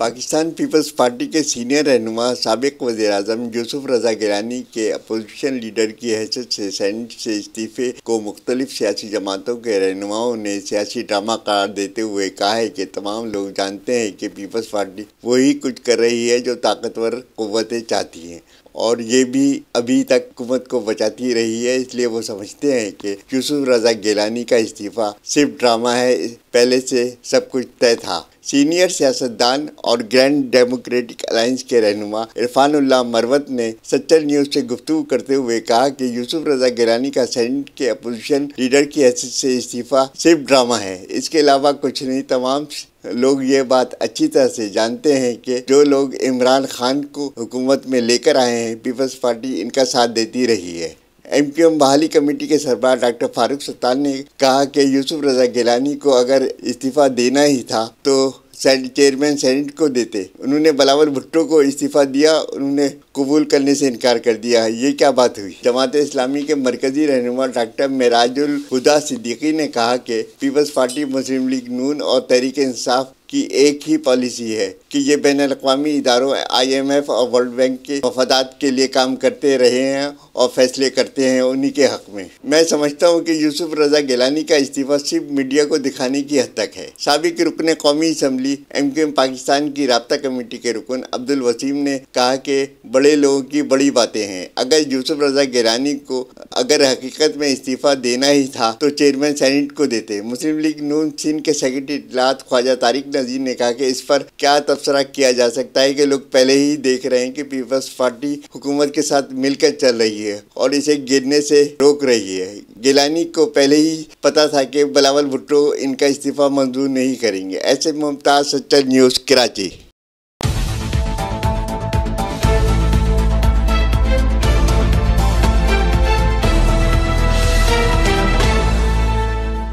Pakistan Peoples party کے senior رہنما سابق وزیر اعظم یوسف رضا گیلانی کے اپوزیشن لیڈر کی حیثیت سے سینیٹ سے استعفے کو مختلف سیاسی جماعتوں کے رہنماؤں نے سیاسی ڈرامہ قرار دیتے ہوئے کہا ہے کہ تمام لوگ جانتے ہیں کہ پیپلز پارٹی وہی کچھ کر رہی ہے جو طاقتور قوتیں چاہتی ہیں، اور یہ بھی ابھی تک حکومت کو بچاتی رہی ہے۔ اس لیے وہ سمجھتے ہیں کہ یوسف رضا گیلانی کا استعفیٰ صرف ڈرامہ ہے، پہلے سے سب کچھ طے تھا۔ سینئر سیاستدان اور گرینڈ ڈیموکریٹک الائنس کے رہنما عرفان اللہ مروت نے سچل نیوز سے گفتگو کرتے ہوئے کہا کہ یوسف رضا گیلانی کا سینیٹ کے اپوزیشن لیڈر کی حیثیت سے استعفیٰ صرف ڈرامہ ہے، اس کے علاوہ کچھ نہیں۔ تمام لوگ یہ بات اچھی طرح سے جانتے ہیں کہ جو لوگ عمران خان کو حکومت میں لے کر آئے ہیں، پیپلز پارٹی ان کا ساتھ دیتی رہی ہے۔ ایم کیو ایم بحالی کمیٹی کے سربراہ ڈاکٹر فاروق ستار نے کہا کہ یوسف رضا گیلانی کو اگر استعفیٰ دینا ہی تھا تو چیئرمین سینیٹ کو دیتے۔ انہوں نے بلاول بھٹو کو استعفیٰ دیا، انہوں نے قبول کرنے سے انکار کر دیا۔ یہ کیا بات ہوئی؟ جماعت اسلامی کے مرکزی رہنما ڈاکٹر معراج الہدیٰ صدیقی نے کہا کہ پیپلز پارٹی، مسلم لیگ نون اور تحریک انصاف کی ایک ہی پالیسی ہے کہ یہ بین الاقوامی اداروں آئی ایم ایف اور ورلڈ بینک کے مفادات کے لیے کام کرتے رہے ہیں اور فیصلے کرتے ہیں انہی کے حق میں۔ میں سمجھتا ہوں کہ یوسف رضا گیلانی کا استعفیٰ صرف میڈیا کو دکھانے کی حد تک ہے۔ سابق رکن قومی assembly M Q M Pakistan کی رابطہ کمیٹی کے رکن عبدالوسیم نے کہا کہ بڑے لوگوں کی بڑی باتیں ہیں۔ اگر یوسف رضا گیلانی کو اگر حقیقت میں استعفیٰ دینا ہی تھا تو چیئرمین سینیٹ کو دیتے۔ مسلم لیگ نون سندھ کے سیکرٹری اطلاعات خواجہ طارق نذیر نے کہا کہ اس پر کیا تبصرہ کیا جا سکتا ہے کہ لوگ پہلے ہی دیکھ رہے ہیں کہ پیپلز پارٹی حکومت کے ساتھ مل کر چل رہی ہے اور اسے گرنے سے روک رہی ہے۔ گیلانی کو پہلے ہی پتا تھا کہ بلاول بھٹو ان کا استعفیٰ منظور نہیں کریں گے۔ ایسے ممتاز، سچل نیوز، کراچی۔